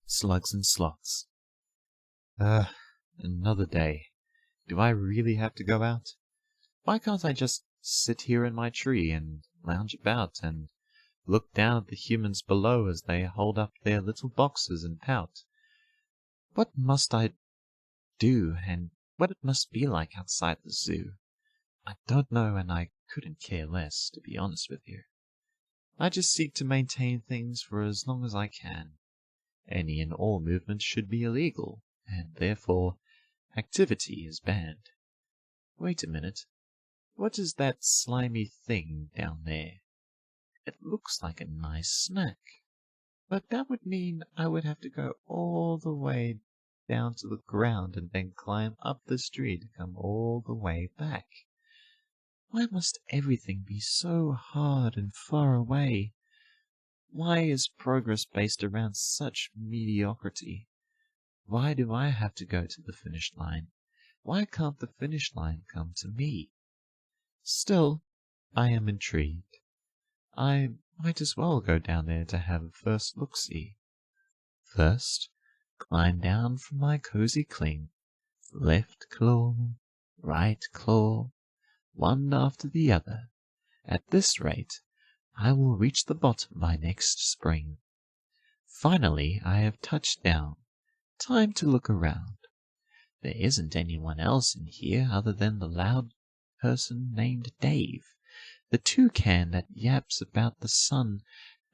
Slugs and Sloths. Another day. Do I really have to go out? Why can't I just sit here in my tree and lounge about and look down at the humans below as they hold up their little boxes and pout? What must I do, and what it must be like outside the zoo? I don't know, and I couldn't care less, to be honest with you. I just seek to maintain things for as long as I can. Any and all movement should be illegal, and therefore activity is banned. Wait a minute. What is that slimy thing down there? It looks like a nice snack. But that would mean I would have to go all the way down to the ground and then climb up this tree to come all the way back. Why must everything be so hard and far away? Why is progress based around such mediocrity? Why do I have to go to the finish line? Why can't the finish line come to me? Still, I am intrigued. I might as well go down there to have a first look-see. First, climb down from my cozy cling. Left claw, right claw, one after the other. At this rate, I will reach the bottom by next spring. Finally, I have touched down. Time to look around. There isn't anyone else in here other than the loud person named Dave, the toucan that yaps about the sun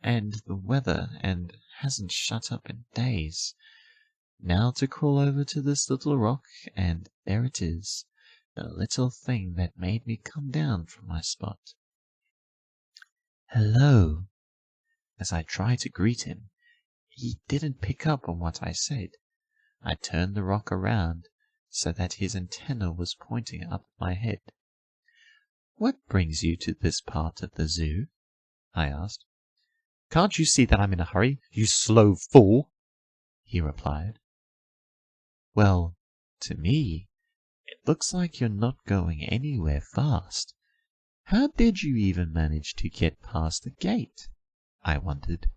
and the weather and hasn't shut up in days. Now to crawl over to this little rock, and there it is, the little thing that made me come down from my spot. Hello. As I tried to greet him, he didn't pick up on what I said. I turned the rock around so that his antenna was pointing up my head. What brings you to this part of the zoo? I asked. Can't you see that I'm in a hurry, you slow fool? He replied. Well, to me, it looks like you're not going anywhere fast. How did you even manage to get past the gate? I wondered.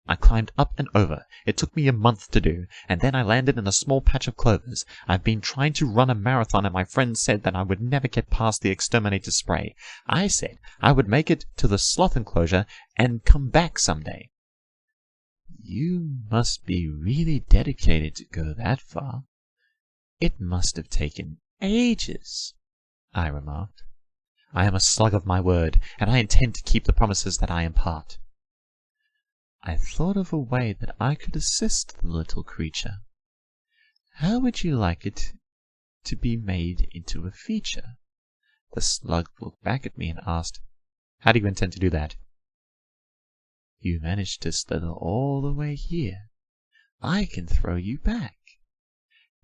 I climbed up and over. It took me a month to do, and then I landed in a small patch of clovers. I've been trying to run a marathon, and my friends said that I would never get past the exterminator spray. I said I would make it to the sloth enclosure and come back someday. You must be really dedicated to go that far. It must have taken ages, I remarked. I am a slug of my word, and I intend to keep the promises that I impart. I thought of a way that I could assist the little creature. How would you like it to be made into a feature? The slug looked back at me and asked, How do you intend to do that? You managed to slither all the way here. I can throw you back.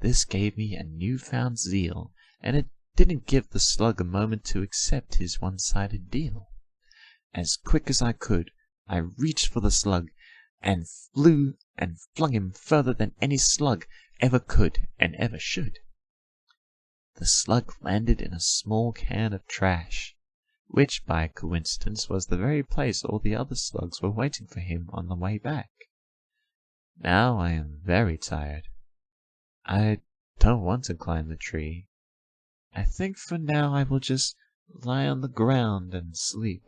This gave me a newfound zeal, and it didn't give the slug a moment to accept his one-sided deal. As quick as I could, I reached for the slug and flew and flung him further than any slug ever could and ever should. The slug landed in a small can of trash, which by coincidence was the very place all the other slugs were waiting for him on the way back. Now I am very tired. I don't want to climb the tree. I think for now I will just lie on the ground and sleep.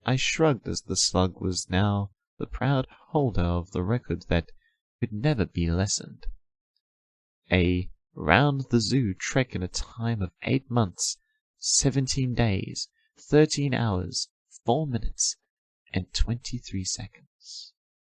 I shrugged as the slug was now the proud holder of the record that could never be lessened. A round the zoo trek in a time of 8 months, 17 days, 13 hours, 4 minutes, and 23 seconds.